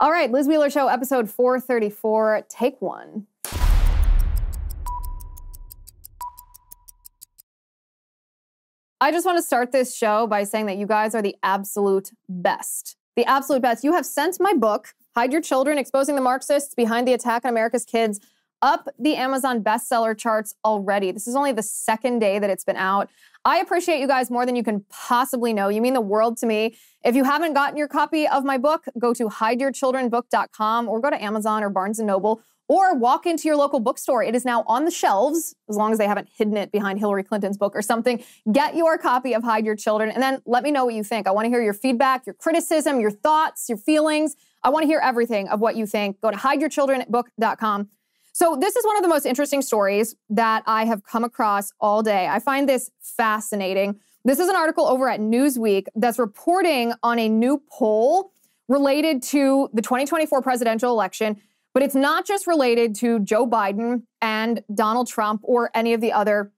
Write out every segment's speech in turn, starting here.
All right, Liz Wheeler Show, episode 434, take one. I just want to start this show by saying that you guys are the absolute best. The absolute best. You have sent my book, Hide Your Children, Exposing the Marxists Behind the Attack on America's Kids, up the Amazon bestseller charts already. This is only the second day that it's been out. I appreciate you guys more than you can possibly know. You mean the world to me. If you haven't gotten your copy of my book, go to hideyourchildrenbook.com or go to Amazon or Barnes & Noble or walk into your local bookstore. It is now on the shelves, as long as they haven't hidden it behind Hillary Clinton's book or something. Get your copy of Hide Your Children and then let me know what you think. I want to hear your feedback, your criticism, your thoughts, your feelings. I want to hear everything of what you think. Go to hideyourchildrenbook.com. So this is one of the most interesting stories that I have come across all day. I find this fascinating. This is an article over at Newsweek that's reporting on a new poll related to the 2024 presidential election, but it's not just related to Joe Biden and Donald Trump or any of the other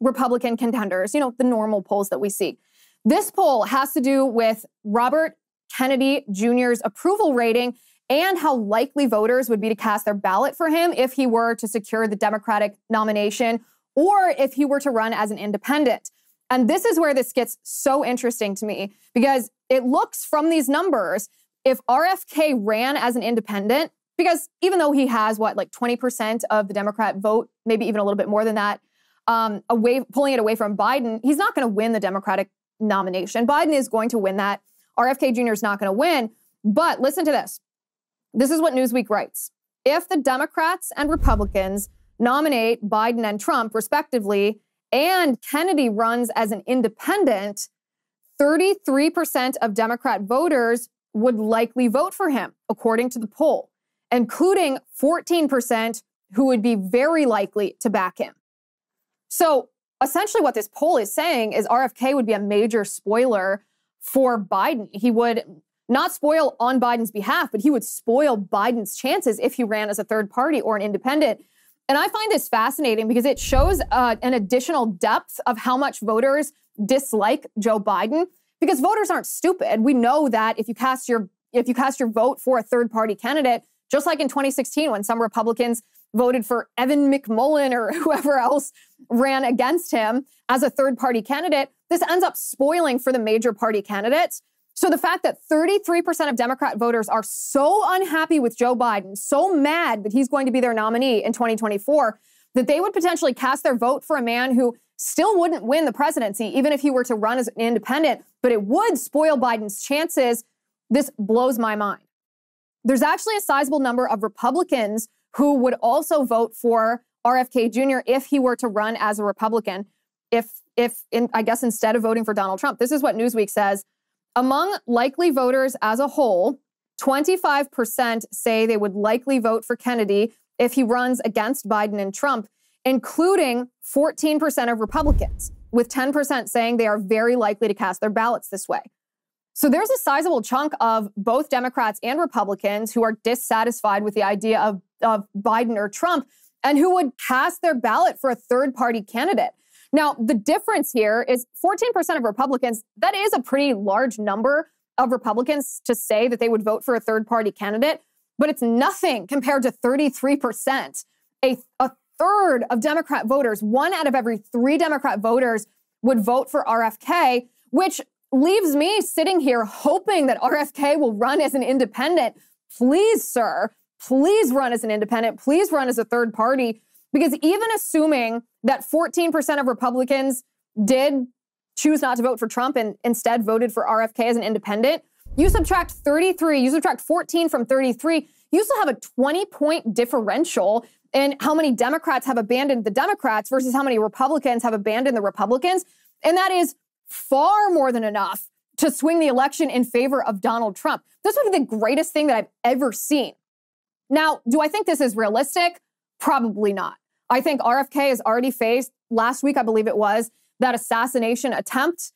Republican contenders, you know, the normal polls that we see. This poll has to do with Robert Kennedy Jr.'s approval rating and how likely voters would be to cast their ballot for him if he were to secure the Democratic nomination or if he were to run as an independent. And this is where this gets so interesting to me because it looks from these numbers, if RFK ran as an independent, because even though he has, like 20% of the Democrat vote, maybe even a little bit more than that, pulling it away from Biden, he's not going to win the Democratic nomination. Biden is going to win that. RFK Jr. is not going to win. But listen to this. This is what Newsweek writes. If the Democrats and Republicans nominate Biden and Trump, respectively, and Kennedy runs as an independent, 33% of Democrat voters would likely vote for him, according to the poll, including 14% who would be very likely to back him. So essentially what this poll is saying is RFK would be a major spoiler for Biden. He would not spoil on Biden's behalf, but he would spoil Biden's chances if he ran as a third party or an independent. And I find this fascinating because it shows an additional depth of how much voters dislike Joe Biden, because voters aren't stupid. We know that if you cast your vote for a third party candidate, just like in 2016 when some Republicans voted for Evan McMullin or whoever else ran against him as a third party candidate, this ends up spoiling for the major party candidates. So the fact that 33% of Democrat voters are so unhappy with Joe Biden, so mad that he's going to be their nominee in 2024, that they would potentially cast their vote for a man who still wouldn't win the presidency, even if he were to run as an independent, but it would spoil Biden's chances. This blows my mind. There's actually a sizable number of Republicans who would also vote for RFK Jr. if he were to run as a Republican, I guess instead of voting for Donald Trump. This is what Newsweek says. Among likely voters as a whole, 25% say they would likely vote for Kennedy if he runs against Biden and Trump, including 14% of Republicans, with 10% saying they are very likely to cast their ballots this way. So there's a sizable chunk of both Democrats and Republicans who are dissatisfied with the idea of Biden or Trump and who would cast their ballot for a third-party candidate. Now, the difference here is 14% of Republicans, that is a pretty large number of Republicans to say that they would vote for a third-party candidate, but it's nothing compared to 33%. A third of Democrat voters, 1 out of every 3 Democrat voters would vote for RFK, which leaves me sitting here hoping that RFK will run as an independent. Please, sir, please run as an independent. Please run as a third party. Because even assuming that 14% of Republicans did choose not to vote for Trump and instead voted for RFK as an independent, you subtract 14 from 33, you still have a 20-point differential in how many Democrats have abandoned the Democrats versus how many Republicans have abandoned the Republicans. And that is far more than enough to swing the election in favor of Donald Trump. This would be the greatest thing that I've ever seen. Now, do I think this is realistic? Probably not. I think RFK has already faced, last week I believe it was, that assassination attempt.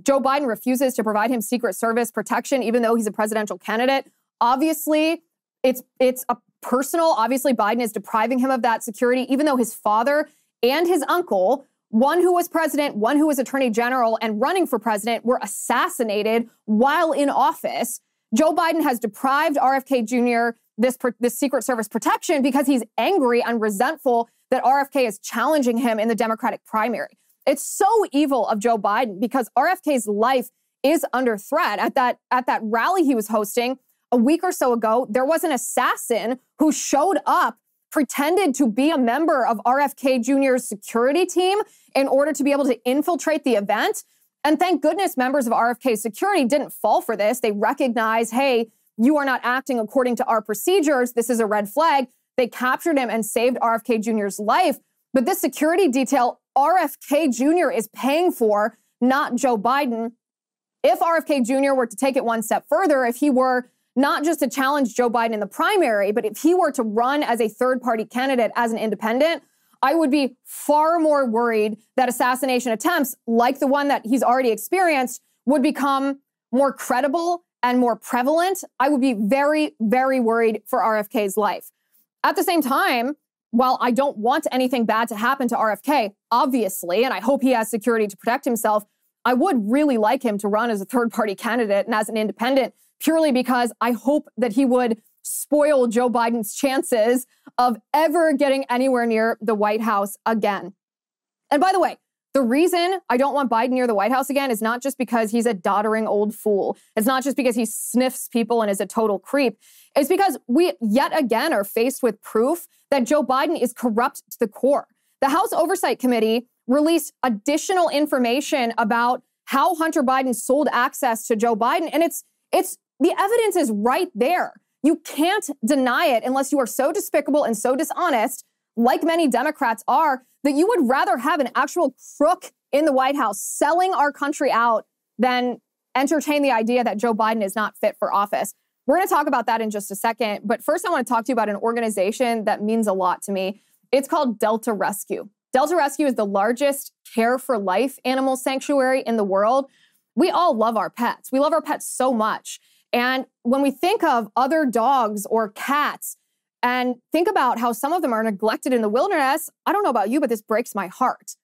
Joe Biden refuses to provide him Secret Service protection, even though he's a presidential candidate. Obviously, it's a personal. Obviously, Biden is depriving him of that security, even though his father and his uncle, one who was president, one who was attorney general and running for president, were assassinated while in office. Joe Biden has deprived RFK Jr. this Secret Service protection because he's angry and resentful that RFK is challenging him in the Democratic primary. It's so evil of Joe Biden because RFK's life is under threat. At that rally he was hosting a week or so ago, there was an assassin who showed up, pretended to be a member of RFK Jr.'s security team in order to be able to infiltrate the event. And thank goodness members of RFK's security didn't fall for this. They recognized, hey, you are not acting according to our procedures. This is a red flag. They captured him and saved RFK Jr.'s life. But this security detail, RFK Jr. is paying for, not Joe Biden. If RFK Jr. were to take it one step further, if he were not just to challenge Joe Biden in the primary, but if he were to run as a third-party candidate as an independent, I would be far more worried that assassination attempts, like the one that he's already experienced, would become more credible and more prevalent. I would be very, very worried for RFK's life. At the same time, while I don't want anything bad to happen to RFK, obviously, and I hope he has security to protect himself, I would really like him to run as a third-party candidate and as an independent, purely because I hope that he would spoil Joe Biden's chances of ever getting anywhere near the White House again. And by the way, the reason I don't want Biden near the White House again is not just because he's a doddering old fool. It's not just because he sniffs people and is a total creep. It's because we yet again are faced with proof that Joe Biden is corrupt to the core. The House Oversight Committee released additional information about how Hunter Biden sold access to Joe Biden, and it's the evidence is right there. You can't deny it unless you are so despicable and so dishonest, like many Democrats are, that you would rather have an actual crook in the White House selling our country out than entertain the idea that Joe Biden is not fit for office. We're going to talk about that in just a second. But first, I want to talk to you about an organization that means a lot to me. It's called Delta Rescue. Delta Rescue is the largest care for life animal sanctuary in the world. We all love our pets. We love our pets so much. And when we think of other dogs or cats and think about how some of them are neglected in the wilderness, I don't know about you, but this breaks my heart.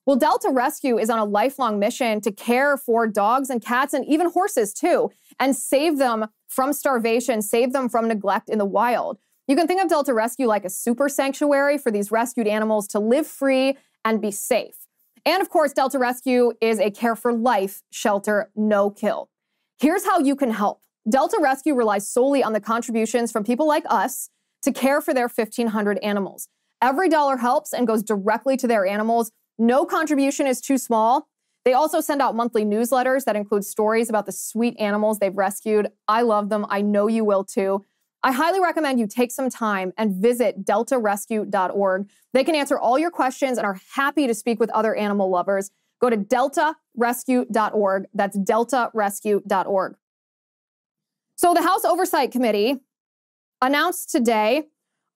Well, Delta Rescue is on a lifelong mission to care for dogs and cats and even horses too, and save them from starvation, save them from neglect in the wild. You can think of Delta Rescue like a super sanctuary for these rescued animals to live free and be safe. And of course, Delta Rescue is a care for life shelter, no kill. Here's how you can help. Delta Rescue relies solely on the contributions from people like us to care for their 1,500 animals. Every dollar helps and goes directly to their animals. No contribution is too small. They also send out monthly newsletters that include stories about the sweet animals they've rescued. I love them. I know you will too. I highly recommend you take some time and visit deltarescue.org. They can answer all your questions and are happy to speak with other animal lovers. Go to deltarescue.org. That's deltarescue.org. So the House Oversight Committee announced today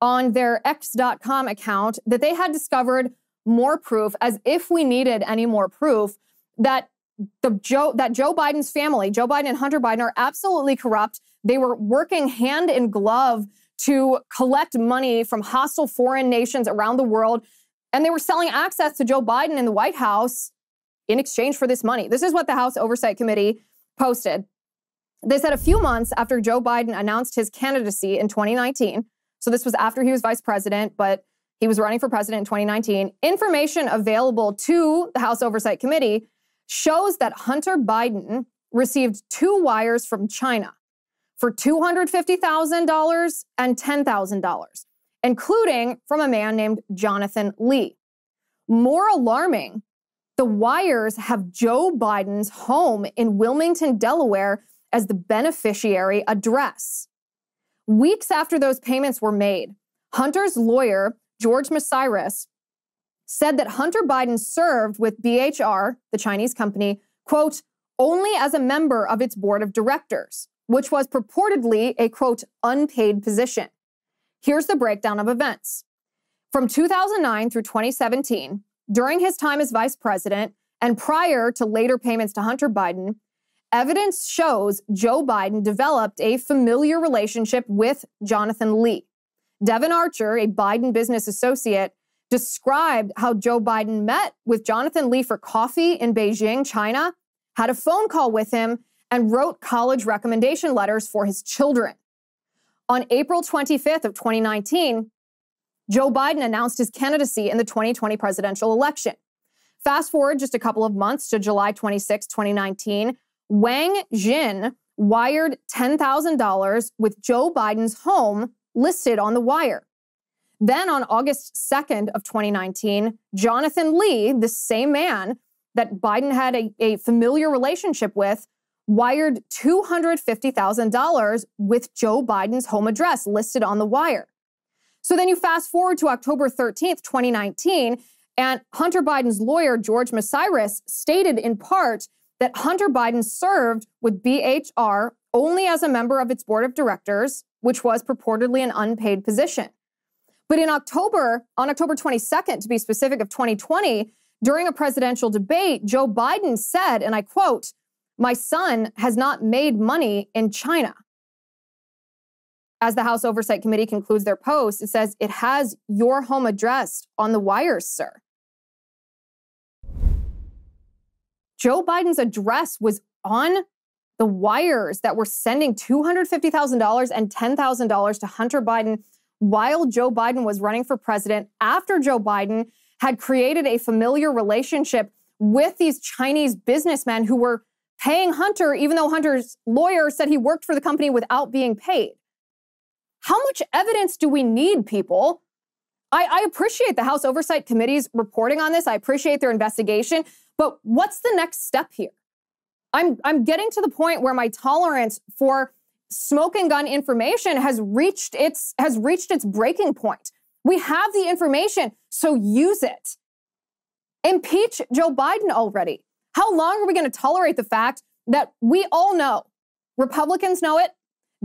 on their X.com account that they had discovered more proof, as if we needed any more proof, that Joe Biden's family, Joe Biden and Hunter Biden, are absolutely corrupt. They were working hand in glove to collect money from hostile foreign nations around the world, and they were selling access to Joe Biden in the White House in exchange for this money. This is what the House Oversight Committee posted. They said a few months after Joe Biden announced his candidacy in 2019, so this was after he was vice president, but he was running for president in 2019, information available to the House Oversight Committee shows that Hunter Biden received 2 wires from China for $250,000 and $10,000, including from a man named Jonathan Lee. More alarming, the wires have Joe Biden's home in Wilmington, Delaware, as the beneficiary address. Weeks after those payments were made, Hunter's lawyer, George Masiris, said that Hunter Biden served with BHR, the Chinese company, quote, only as a member of its board of directors, which was purportedly a, quote, unpaid position. Here's the breakdown of events. From 2009 through 2017, during his time as vice president and prior to later payments to Hunter Biden, evidence shows Joe Biden developed a familiar relationship with Jonathan Lee. Devin Archer, a Biden business associate, described how Joe Biden met with Jonathan Lee for coffee in Beijing, China, had a phone call with him, and wrote college recommendation letters for his children. On April 25th of 2019, Joe Biden announced his candidacy in the 2020 presidential election. Fast forward just a couple of months to July 26, 2019, Wang Jin wired $10,000 with Joe Biden's home listed on the wire. Then on August 2nd of 2019, Jonathan Lee, the same man that Biden had a familiar relationship with, wired $250,000 with Joe Biden's home address listed on the wire. So then you fast forward to October 13th, 2019, and Hunter Biden's lawyer, George Masiris, stated in part that Hunter Biden served with BHR only as a member of its board of directors, which was purportedly an unpaid position. But on October 22nd, to be specific, of 2020, during a presidential debate, Joe Biden said, and I quote, "My son has not made money in China." As the House Oversight Committee concludes their post, it says, "It has your home address on the wires, sir." Joe Biden's address was on the wires that were sending $250,000 and $10,000 to Hunter Biden while Joe Biden was running for president, after Joe Biden had created a familiar relationship with these Chinese businessmen who were paying Hunter, even though Hunter's lawyer said he worked for the company without being paid. How much evidence do we need, people? I appreciate the House Oversight Committee's reporting on this. I appreciate their investigation. But what's the next step here? I'm getting to the point where my tolerance for smoking gun information has reached its breaking point. We have the information, so use it. Impeach Joe Biden already. How long are we going to tolerate the fact that we all know, Republicans know it,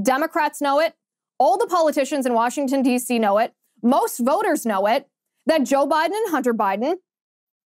Democrats know it, all the politicians in Washington, D.C. know it, most voters know it, that Joe Biden and Hunter Biden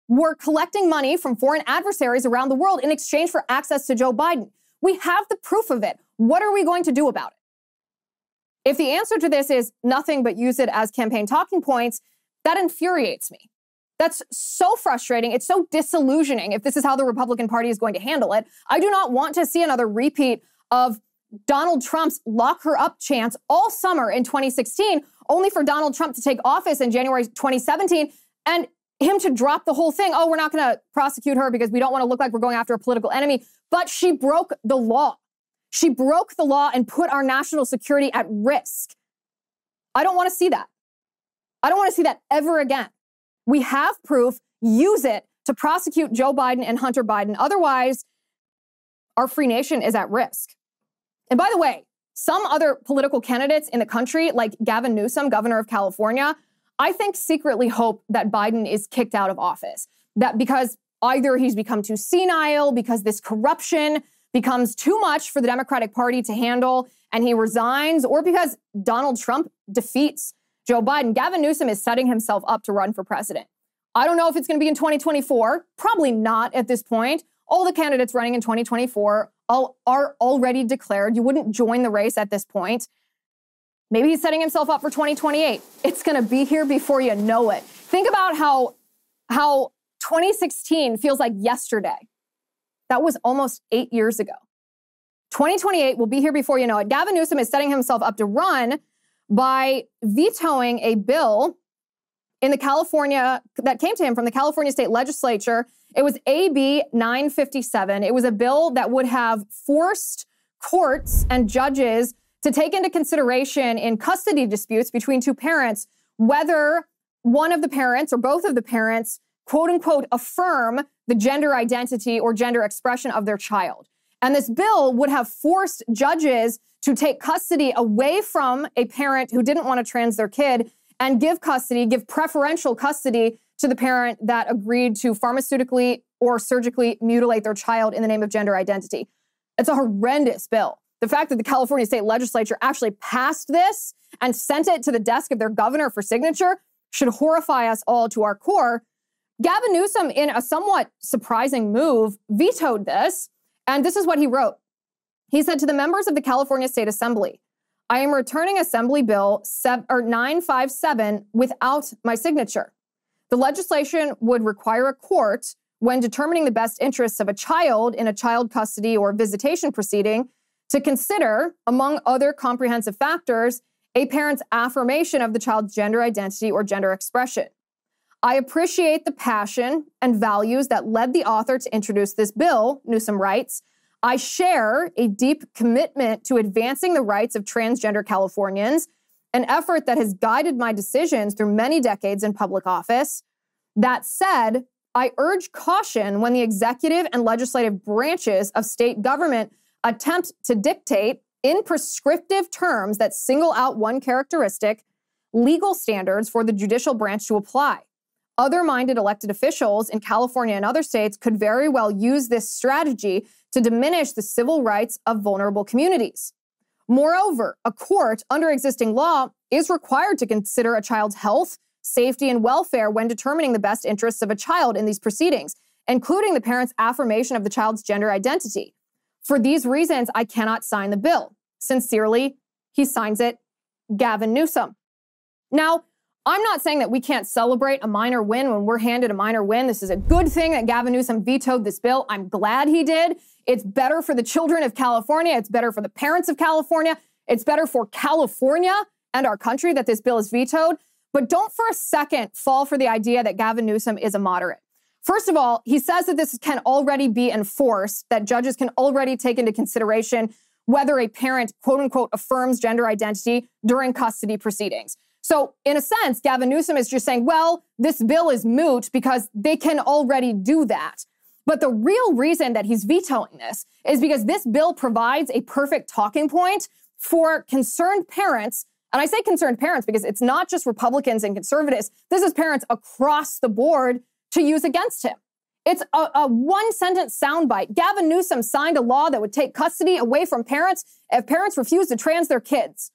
were collecting money from foreign adversaries around the world in exchange for access to Joe Biden? We have the proof of it. What are we going to do about it? If the answer to this is nothing but use it as campaign talking points, that infuriates me. That's so frustrating. It's so disillusioning if this is how the Republican Party is going to handle it. I do not want to see another repeat of Donald Trump's lock her up chance all summer in 2016, only for Donald Trump to take office in January 2017 and him to drop the whole thing. Oh, we're not going to prosecute her because we don't want to look like we're going after a political enemy. But she broke the law. She broke the law and put our national security at risk. I don't want to see that. I don't want to see that ever again. We have proof. Use it to prosecute Joe Biden and Hunter Biden. Otherwise, our free nation is at risk. And by the way, some other political candidates in the country, like Gavin Newsom, governor of California, I think secretly hope that Biden is kicked out of office. That because either he's become too senile, because this corruption becomes too much for the Democratic Party to handle and he resigns, or because Donald Trump defeats Joe Biden. Gavin Newsom is setting himself up to run for president. I don't know if it's going to be in 2024. Probably not at this point. All the candidates running in 2024 are already declared. You wouldn't join the race at this point. Maybe he's setting himself up for 2028. It's going to be here before you know it. Think about how 2016 feels like yesterday. That was almost 8 years ago. 2028 will be here before you know it. Gavin Newsom is setting himself up to run by vetoing a bill in the California that came to him from the California state legislature. It was AB 957. It was a bill that would have forced courts and judges to take into consideration in custody disputes between two parents whether one of the parents or both of the parents, quote unquote, affirm the gender identity or gender expression of their child. And this bill would have forced judges to take custody away from a parent who didn't want to trans their kid and give preferential custody to the parent that agreed to pharmaceutically or surgically mutilate their child in the name of gender identity. It's a horrendous bill. The fact that the California state legislature actually passed this and sent it to the desk of their governor for signature should horrify us all to our core. Gavin Newsom, in a somewhat surprising move, vetoed this. And this is what he wrote. He said to the members of the California State Assembly, "I am returning Assembly Bill 957 without my signature. The legislation would require a court when determining the best interests of a child in a child custody or visitation proceeding to consider, among other comprehensive factors, a parent's affirmation of the child's gender identity or gender expression. I appreciate the passion and values that led the author to introduce this bill, Newsom writes. I share a deep commitment to advancing the rights of transgender Californians, an effort that has guided my decisions through many decades in public office. That said, I urge caution when the executive and legislative branches of state government attempt to dictate in prescriptive terms that single out one characteristic, legal standards for the judicial branch to apply. Other-minded elected officials in California and other states could very well use this strategy to diminish the civil rights of vulnerable communities. Moreover, a court under existing law is required to consider a child's health, safety, and welfare when determining the best interests of a child in these proceedings, including the parent's affirmation of the child's gender identity. For these reasons, I cannot sign the bill. Sincerely, he signs it, Gavin Newsom. Now, I'm not saying that we can't celebrate a minor win when we're handed a minor win. This is a good thing that Gavin Newsom vetoed this bill. I'm glad he did. It's better for the children of California. It's better for the parents of California. It's better for California and our country that this bill is vetoed. But don't for a second fall for the idea that Gavin Newsom is a moderate. First of all, he says that this can already be enforced, that judges can already take into consideration whether a parent, quote unquote, affirms gender identity during custody proceedings. So in a sense, Gavin Newsom is just saying, well, this bill is moot because they can already do that. But the real reason that he's vetoing this is because this bill provides a perfect talking point for concerned parents. And I say concerned parents because it's not just Republicans and conservatives. This is parents across the board to use against him. It's a one-sentence soundbite. Gavin Newsom signed a law that would take custody away from parents if parents refuse to trans their kids.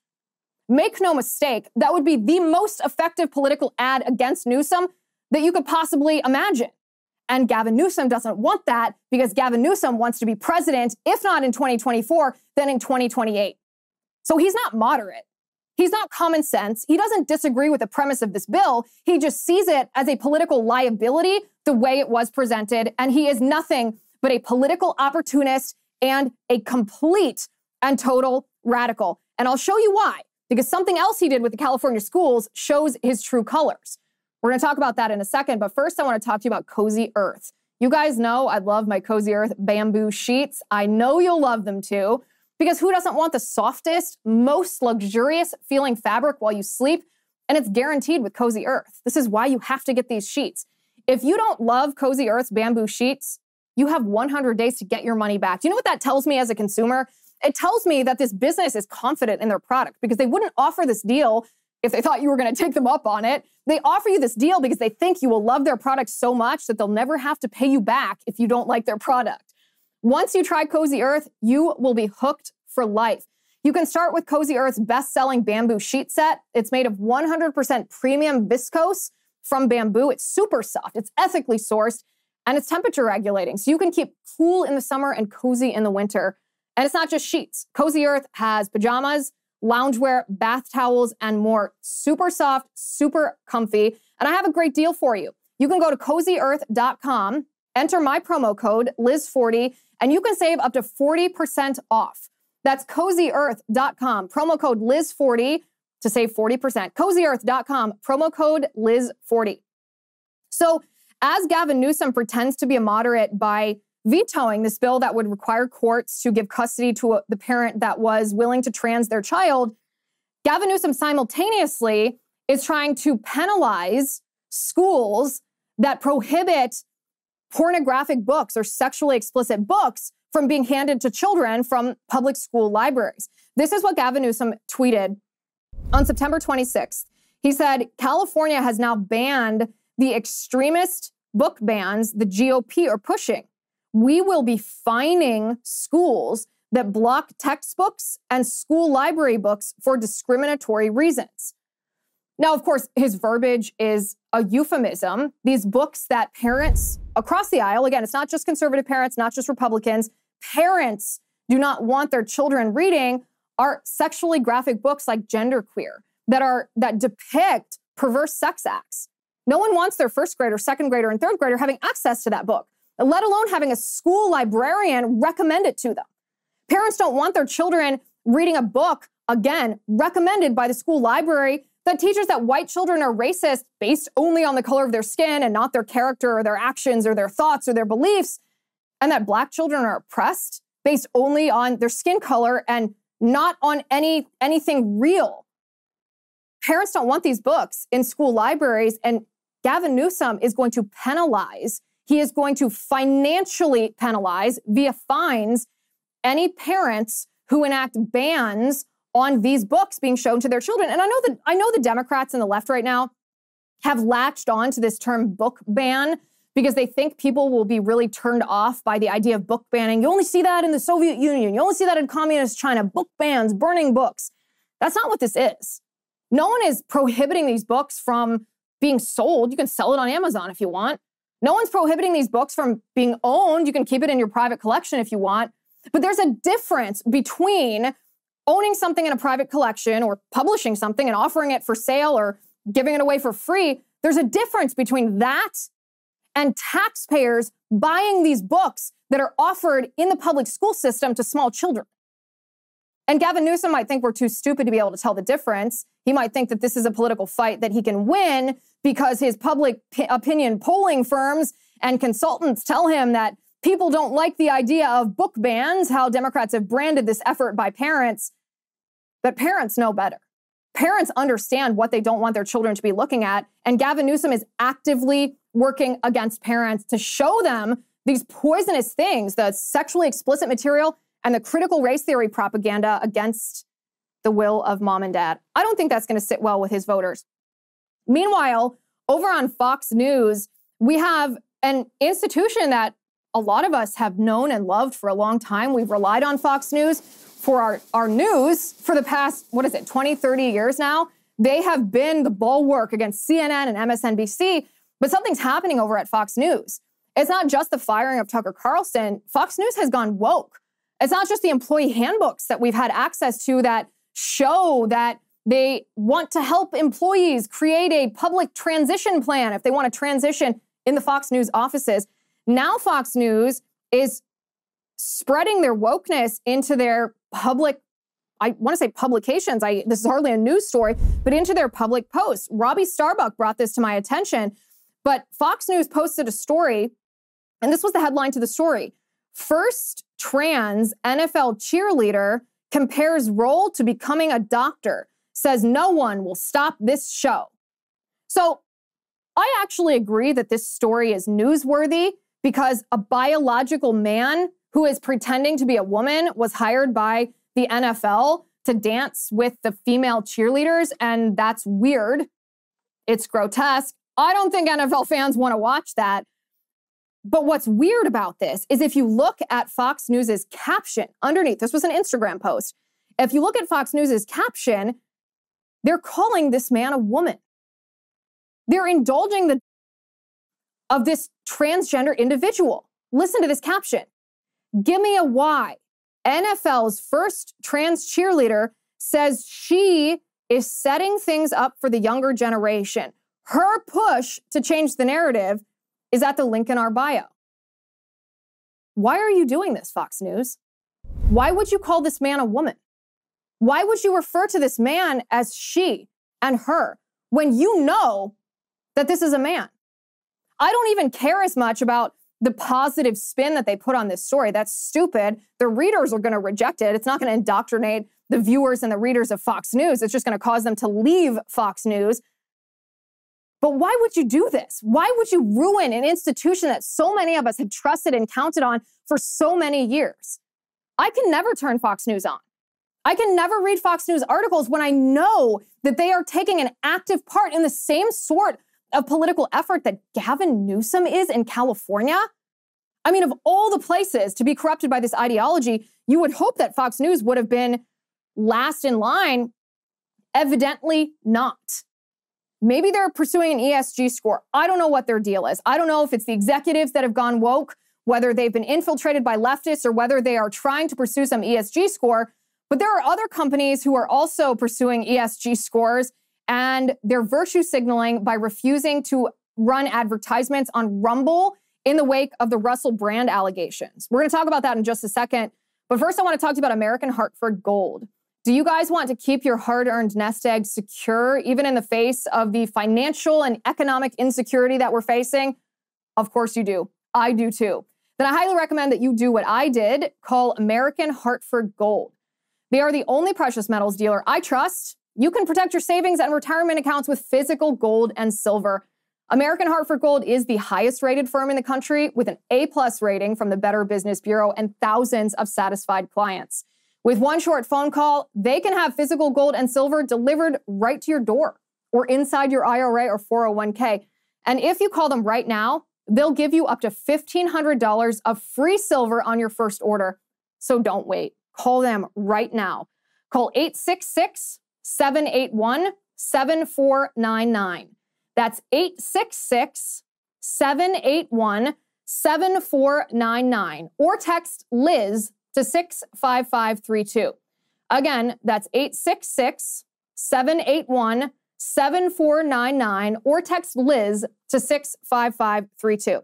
Make no mistake, that would be the most effective political ad against Newsom that you could possibly imagine. And Gavin Newsom doesn't want that because Gavin Newsom wants to be president, if not in 2024, then in 2028. So he's not moderate. He's not common sense. He doesn't disagree with the premise of this bill. He just sees it as a political liability the way it was presented. And he is nothing but a political opportunist and a complete and total radical. And I'll show you why. Because something else he did with the California schools shows his true colors. We're going to talk about that in a second, but first I want to talk to you about Cozy Earth. You guys know I love my Cozy Earth bamboo sheets. I know you'll love them too, because who doesn't want the softest, most luxurious feeling fabric while you sleep? And it's guaranteed with Cozy Earth. This is why you have to get these sheets. If you don't love Cozy Earth's bamboo sheets, you have 100 days to get your money back. Do you know what that tells me as a consumer? It tells me that this business is confident in their product because they wouldn't offer this deal if they thought you were going to take them up on it. They offer you this deal because they think you will love their product so much that they'll never have to pay you back if you don't like their product. Once you try Cozy Earth, you will be hooked for life. You can start with Cozy Earth's best-selling bamboo sheet set. It's made of 100% premium viscose from bamboo. It's super soft. It's ethically sourced, and it's temperature regulating. So you can keep cool in the summer and cozy in the winter. And it's not just sheets. Cozy Earth has pajamas, loungewear, bath towels, and more. Super soft, super comfy. And I have a great deal for you. You can go to cozyearth.com, enter my promo code, Liz40, and you can save up to 40% off. That's cozyearth.com, promo code Liz40 to save 40%. Cozyearth.com, promo code Liz40. So as Gavin Newsom pretends to be a moderate by vetoing this bill that would require courts to give custody to the parent that was willing to trans their child, Gavin Newsom simultaneously is trying to penalize schools that prohibit pornographic books or sexually explicit books from being handed to children from public school libraries. This is what Gavin Newsom tweeted on September 26th. He said, California has now banned the extremist book bans the GOP are pushing. We will be fining schools that block textbooks and school library books for discriminatory reasons. Now, of course, his verbiage is a euphemism. These books that parents across the aisle, again, it's not just conservative parents, not just Republicans, parents do not want their children reading are sexually graphic books like Genderqueer that depict perverse sex acts. No one wants their first grader, second grader, and third grader having access to that book. let alone having a school librarian recommend it to them. Parents don't want their children reading a book, again, recommended by the school library, that teaches that white children are racist based only on the color of their skin and not their character or their actions or their thoughts or their beliefs, and that black children are oppressed based only on their skin color and not on anything real. Parents don't want these books in school libraries, and Gavin Newsom is going to penalize. He is going to financially penalize via fines any parents who enact bans on these books being shown to their children. And I know the Democrats and the left right now have latched on to this term book ban because they think people will be really turned off by the idea of book banning. You only see that in the Soviet Union. You only see that in communist China, book bans, burning books. That's not what this is. No one is prohibiting these books from being sold. You can sell it on Amazon if you want. No one's prohibiting these books from being owned. You can keep it in your private collection if you want. But there's a difference between owning something in a private collection or publishing something and offering it for sale or giving it away for free. There's a difference between that and taxpayers buying these books that are offered in the public school system to small children. And Gavin Newsom might think we're too stupid to be able to tell the difference. He might think that this is a political fight that he can win because his public opinion polling firms and consultants tell him that people don't like the idea of book bans, how Democrats have branded this effort by parents. But parents know better. Parents understand what they don't want their children to be looking at. And Gavin Newsom is actively working against parents to show them these poisonous things, the sexually explicit material and the critical race theory propaganda against the will of mom and dad. I don't think that's going to sit well with his voters. Meanwhile, over on Fox News, we have an institution that a lot of us have known and loved for a long time. We've relied on Fox News for our news for the past, 20, 30 years now. They have been the bulwark against CNN and MSNBC, but something's happening over at Fox News. It's not just the firing of Tucker Carlson. Fox News has gone woke. It's not just the employee handbooks that we've had access to that show that they want to help employees create a public transition plan if they want to transition in the Fox News offices. Now Fox News is spreading their wokeness into their public, I want to say publications. This is hardly a news story, but into their public posts. Robbie Starbuck brought this to my attention, but Fox News posted a story, and this was the headline to the story. First trans NFL cheerleader compares role to becoming a doctor, says no one will stop this show. So I actually agree that this story is newsworthy because a biological man who is pretending to be a woman was hired by the NFL to dance with the female cheerleaders, and that's weird. It's grotesque. I don't think NFL fans want to watch that. But what's weird about this is if you look at Fox News's caption underneath, this was an Instagram post. If you look at Fox News's caption, they're calling this man a woman. They're indulging of this transgender individual. Listen to this caption. Give me a why. NFL's first trans cheerleader says she is setting things up for the younger generation. Her push to change the narrative is at the link in our bio. Why are you doing this, Fox News? Why would you call this man a woman? Why would you refer to this man as she and her when you know that this is a man? I don't even care as much about the positive spin that they put on this story. That's stupid. The readers are going to reject it. It's not going to indoctrinate the viewers and the readers of Fox News. It's just going to cause them to leave Fox News. But why would you do this? Why would you ruin an institution that so many of us have trusted and counted on for so many years? I can never turn Fox News on. I can never read Fox News articles when I know that they are taking an active part in the same sort of political effort that Gavin Newsom is in California. I mean, of all the places to be corrupted by this ideology, you would hope that Fox News would have been last in line. Evidently not. Maybe they're pursuing an ESG score. I don't know what their deal is. I don't know if it's the executives that have gone woke, whether they've been infiltrated by leftists or whether they are trying to pursue some ESG score. But there are other companies who are also pursuing ESG scores, and they're virtue signaling by refusing to run advertisements on Rumble in the wake of the Russell Brand allegations. We're going to talk about that in just a second. But first, I want to talk to you about American Hartford Gold. Do you guys want to keep your hard-earned nest egg secure, even in the face of the financial and economic insecurity that we're facing? Of course you do. I do too. Then I highly recommend that you do what I did, call American Hartford Gold. They are the only precious metals dealer I trust. You can protect your savings and retirement accounts with physical gold and silver. American Hartford Gold is the highest rated firm in the country with an A+ rating from the Better Business Bureau and thousands of satisfied clients. With one short phone call, they can have physical gold and silver delivered right to your door or inside your IRA or 401k. And if you call them right now, they'll give you up to $1,500 of free silver on your first order. So don't wait. Call them right now. Call 866-781-7499. That's 866-781-7499. Or text Liz to 65532. Again, that's 866-781-7499 or text Liz to 65532.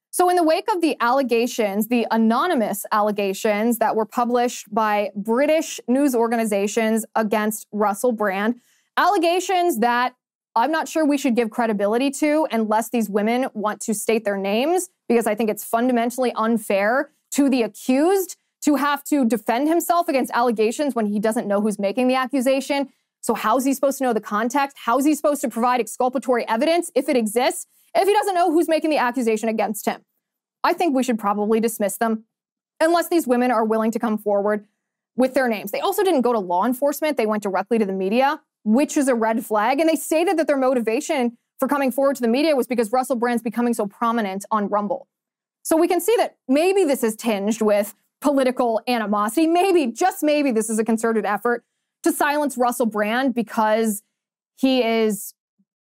So in the wake of the allegations, the anonymous allegations that were published by British news organizations against Russell Brand, allegations that I'm not sure we should give credibility to unless these women want to state their names, because I think it's fundamentally unfair to the accused to have to defend himself against allegations when he doesn't know who's making the accusation. So how's he supposed to know the context? How's he supposed to provide exculpatory evidence, if it exists, if he doesn't know who's making the accusation against him? I think we should probably dismiss them unless these women are willing to come forward with their names. They also didn't go to law enforcement. They went directly to the media, which is a red flag. And they stated that their motivation for coming forward to the media was because Russell Brand's becoming so prominent on Rumble. So we can see that maybe this is tinged with political animosity. Maybe, just maybe, this is a concerted effort to silence Russell Brand because he is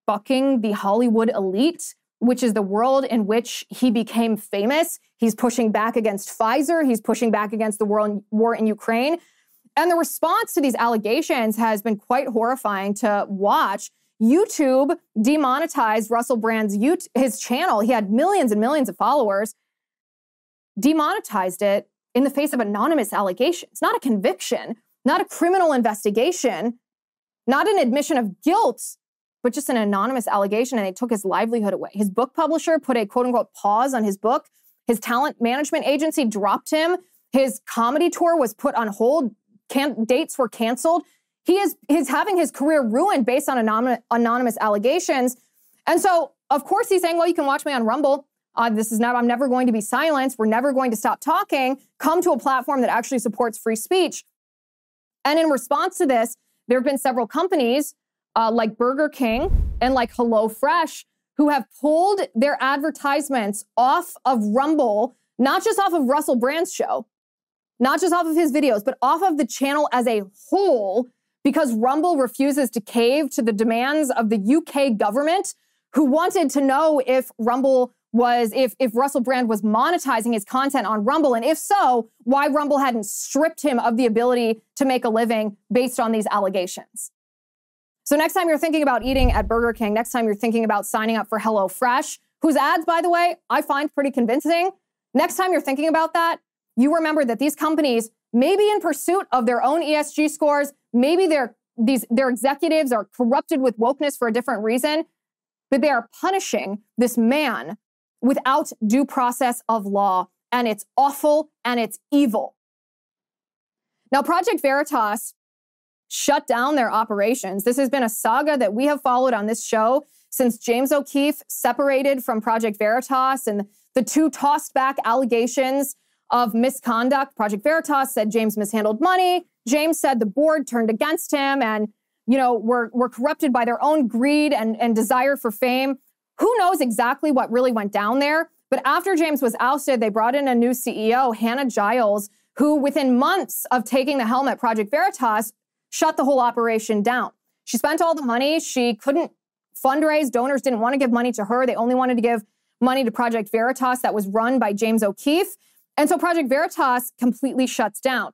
bucking the Hollywood elite, which is the world in which he became famous. He's pushing back against Pfizer. He's pushing back against the war in Ukraine. And the response to these allegations has been quite horrifying to watch. YouTube demonetized Russell Brand's his channel. He had millions and millions of followers. Demonetized it in the face of anonymous allegations, not a conviction, not a criminal investigation, not an admission of guilt, but just an anonymous allegation, and they took his livelihood away. His book publisher put a quote-unquote pause on his book. His talent management agency dropped him. His comedy tour was put on hold. Dates were canceled. He's having his career ruined based on anonymous allegations. And so, of course, he's saying, well, you can watch me on Rumble. I'm never going to be silenced. We're never going to stop talking. Come to a platform that actually supports free speech. And in response to this, there have been several companies like Burger King and like HelloFresh who have pulled their advertisements off of Rumble, not just off of Russell Brand's show, not just off of his videos, but off of the channel as a whole, because Rumble refuses to cave to the demands of the UK government, who wanted to know if Russell Brand was monetizing his content on Rumble, and if so, why Rumble hadn't stripped him of the ability to make a living based on these allegations. So next time you're thinking about eating at Burger King, next time you're thinking about signing up for HelloFresh, whose ads, by the way, I find pretty convincing, next time you're thinking about that, you remember that these companies may be in pursuit of their own ESG scores, maybe their executives are corrupted with wokeness for a different reason, but they are punishing this man without due process of law, and it's awful and it's evil. Now, Project Veritas shut down their operations. This has been a saga that we have followed on this show since James O'Keefe separated from Project Veritas and the two tossed back allegations of misconduct. Project Veritas said James mishandled money. James said the board turned against him and, were corrupted by their own greed and desire for fame. Who knows exactly what really went down there? But after James was ousted, they brought in a new CEO, Hannah Giles, who within months of taking the helm at Project Veritas, shut the whole operation down. She spent all the money. She couldn't fundraise. Donors didn't want to give money to her. They only wanted to give money to Project Veritas that was run by James O'Keefe. And so Project Veritas completely shuts down.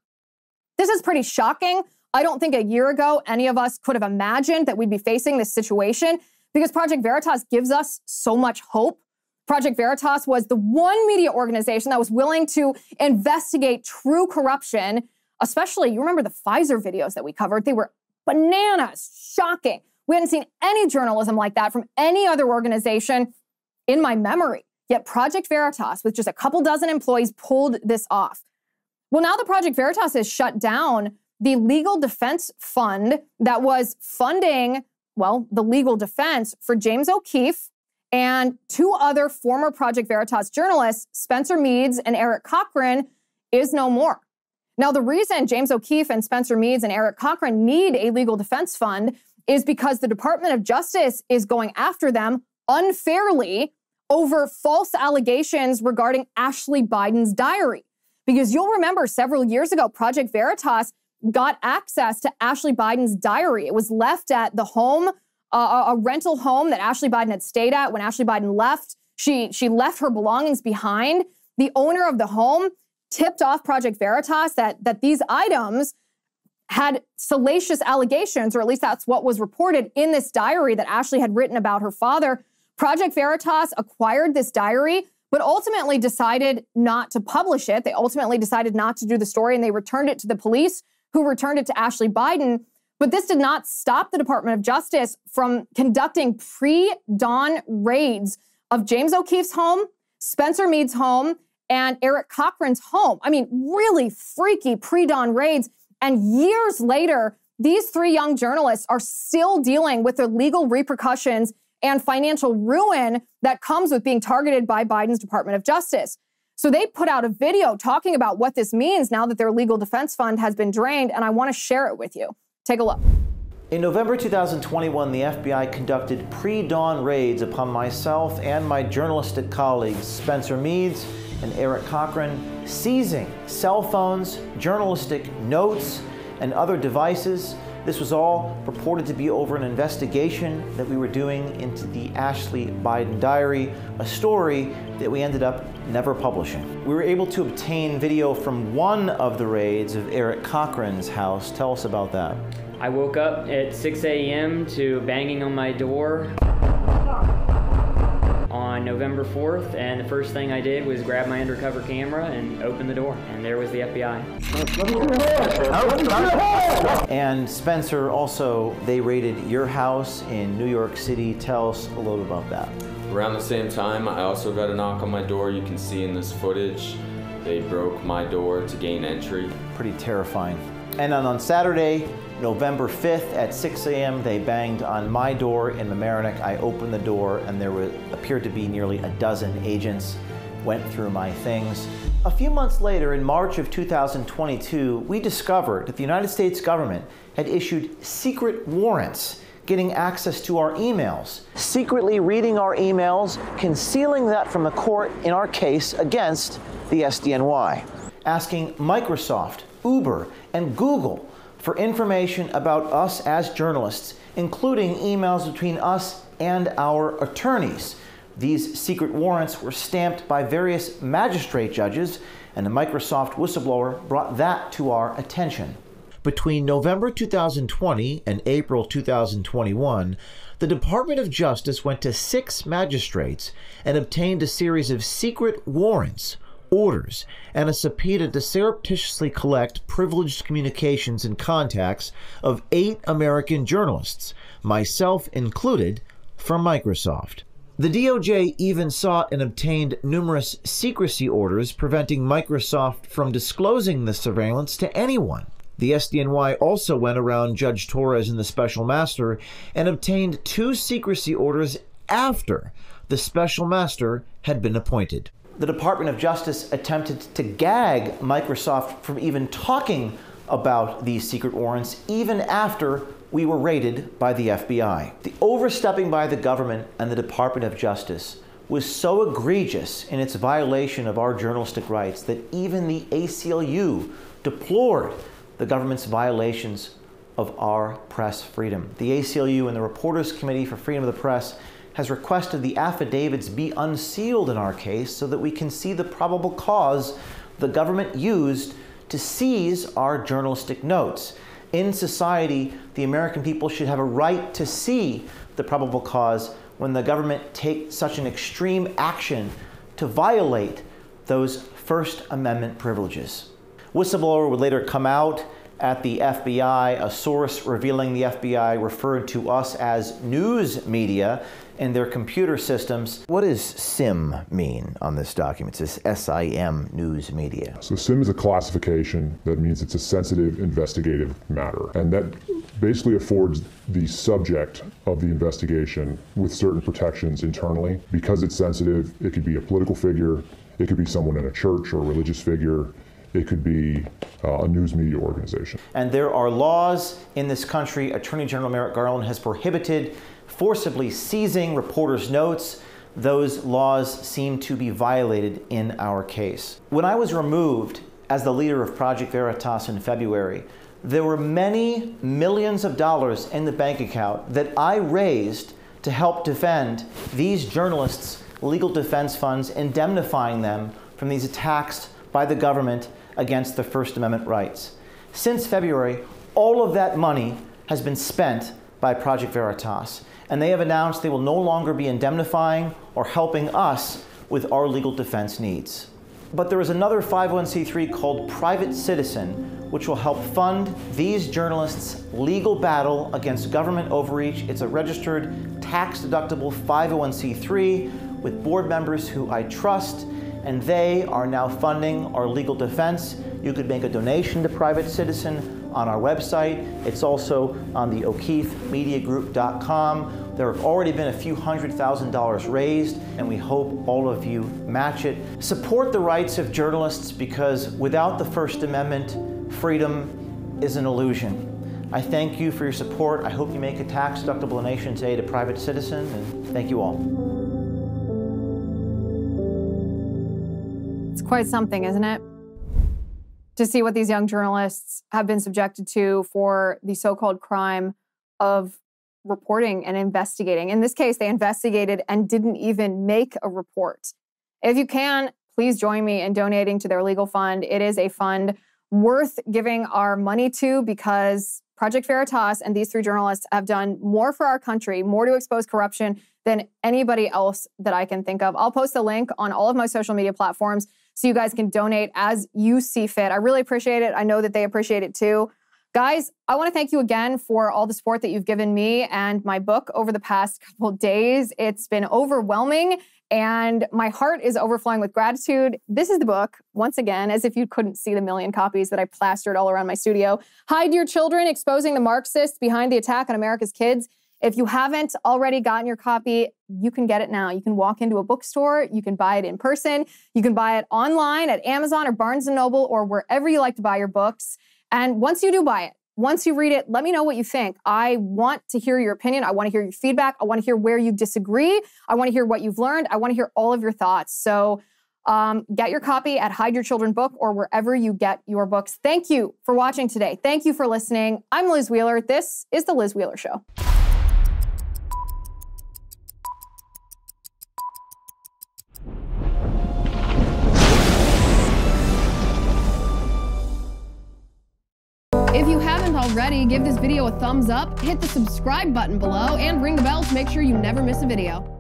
This is pretty shocking. I don't think a year ago any of us could have imagined that we'd be facing this situation, because Project Veritas gives us so much hope. Project Veritas was the one media organization that was willing to investigate true corruption, especially, you remember the Pfizer videos that we covered? They were bananas, shocking. We hadn't seen any journalism like that from any other organization in my memory. Yet Project Veritas, with just a couple dozen employees, pulled this off. Well, now that Project Veritas has shut down, the legal defense fund that was funding, well, the legal defense for James O'Keefe and two other former Project Veritas journalists, Spencer Meads and Eric Cochran, is no more. Now, the reason James O'Keefe and Spencer Meads and Eric Cochran need a legal defense fund is because the Department of Justice is going after them unfairly over false allegations regarding Ashley Biden's diary. Because you'll remember several years ago, Project Veritas got access to Ashley Biden's diary. It was left at the home, a rental home that Ashley Biden had stayed at when Ashley Biden left. She left her belongings behind. The owner of the home tipped off Project Veritas that these items had salacious allegations, or at least that's what was reported in this diary that Ashley had written about her father. Project Veritas acquired this diary, but ultimately decided not to publish it. They ultimately decided not to do the story, and they returned it to the police, who returned it to Ashley Biden. But this did not stop the Department of Justice from conducting pre-dawn raids of James O'Keefe's home, Spencer Mead's home, and Eric Cochran's home. I mean, really freaky pre-dawn raids. And years later, these three young journalists are still dealing with the legal repercussions and financial ruin that comes with being targeted by Biden's Department of Justice. So they put out a video talking about what this means now that their legal defense fund has been drained, and I want to share it with you. Take a look. In November 2021, the FBI conducted pre-dawn raids upon myself and my journalistic colleagues, Spencer Meads and Eric Cochran, seizing cell phones, journalistic notes, and other devices. This was all purported to be over an investigation that we were doing into the Ashley Biden diary, a story that we ended up never publishing. We were able to obtain video from one of the raids of Eric Cochran's house. Tell us about that. I woke up at 6 a.m. to banging on my door on November 4th, and the first thing I did was grab my undercover camera and open the door, and there was the FBI. And Spencer, also, they raided your house in New York City. Tell us a little about that. Around the same time, I also got a knock on my door. You can see in this footage, they broke my door to gain entry. Pretty terrifying. And then on Saturday, November 5th at 6 a.m., they banged on my door in Mamaroneck. I opened the door, and there appeared to be nearly a dozen agents, went through my things. A few months later, in March of 2022, we discovered that the United States government had issued secret warrants getting access to our emails, secretly reading our emails, concealing that from the court in our case against the SDNY, asking Microsoft, Uber, and Google for information about us as journalists, including emails between us and our attorneys. These secret warrants were stamped by various magistrate judges, and the Microsoft whistleblower brought that to our attention. Between November 2020 and April 2021, the Department of Justice went to 6 magistrates and obtained a series of secret warrants, orders, and a subpoena to surreptitiously collect privileged communications and contacts of 8 American journalists, myself included, from Microsoft. The DOJ even sought and obtained numerous secrecy orders preventing Microsoft from disclosing the surveillance to anyone. The SDNY also went around Judge Torres and the Special Master and obtained 2 secrecy orders after the Special Master had been appointed. The Department of Justice attempted to gag Microsoft from even talking about these secret warrants even after we were raided by the FBI. The overstepping by the government and the Department of Justice was so egregious in its violation of our journalistic rights that even the ACLU deplored the government's violations of our press freedom. The ACLU and the Reporters Committee for Freedom of the Press has requested the affidavits be unsealed in our case so that we can see the probable cause the government used to seize our journalistic notes. In society, the American people should have a right to see the probable cause when the government takes such an extreme action to violate those First Amendment privileges. Whistleblower would later come out at the FBI. A source revealing the FBI referred to us as news media in their computer systems. What does SIM mean on this document? It says SIM, news media. So SIM is a classification that means it's a sensitive investigative matter, and that basically affords the subject of the investigation with certain protections internally. Because it's sensitive, it could be a political figure, it could be someone in a church or a religious figure, it could be a news media organization. And there are laws in this country. Attorney General Merrick Garland has prohibited forcibly seizing reporters' notes. Those laws seem to be violated in our case. When I was removed as the leader of Project Veritas in February, there were many millions of dollars in the bank account that I raised to help defend these journalists' legal defense funds, indemnifying them from these attacks by the government against the First Amendment rights. Since February, all of that money has been spent by Project Veritas, and they have announced they will no longer be indemnifying or helping us with our legal defense needs. But there is another 501c3 called Private Citizen, which will help fund these journalists' legal battle against government overreach. It's a registered, tax-deductible 501c3 with board members who I trust, and they are now funding our legal defense. You could make a donation to Private Citizen on our website. It's also on the O'KeefeMediaGroup.com. There have already been a few $100,000 raised, and we hope all of you match it. Support the rights of journalists, because without the First Amendment, freedom is an illusion. I thank you for your support. I hope you make a tax-deductible donation today to Private Citizen, and thank you all. It's quite something, isn't it? To see what these young journalists have been subjected to for the so-called crime of reporting and investigating. In this case, they investigated and didn't even make a report. If you can, please join me in donating to their legal fund. It is a fund worth giving our money to, because Project Veritas and these three journalists have done more for our country, more to expose corruption than anybody else that I can think of. I'll post a link on all of my social media platforms so you guys can donate as you see fit. I really appreciate it. I know that they appreciate it too. Guys, I want to thank you again for all the support that you've given me and my book over the past couple of days. It's been overwhelming, and my heart is overflowing with gratitude. This is the book, once again, as if you couldn't see the million copies that I plastered all around my studio. Hide Your Children, Exposing the Marxists Behind the Attack on America's Kids. If you haven't already gotten your copy, you can get it now. You can walk into a bookstore, you can buy it in person, you can buy it online at Amazon or Barnes & Noble or wherever you like to buy your books. And once you do buy it, once you read it, let me know what you think. I want to hear your opinion. I want to hear your feedback. I want to hear where you disagree. I want to hear what you've learned. I want to hear all of your thoughts. So get your copy at Hide Your Children Book or wherever you get your books. Thank you for watching today. Thank you for listening. I'm Liz Wheeler. This is The Liz Wheeler Show. If you haven't already, give this video a thumbs up, hit the subscribe button below, and ring the bell to make sure you never miss a video.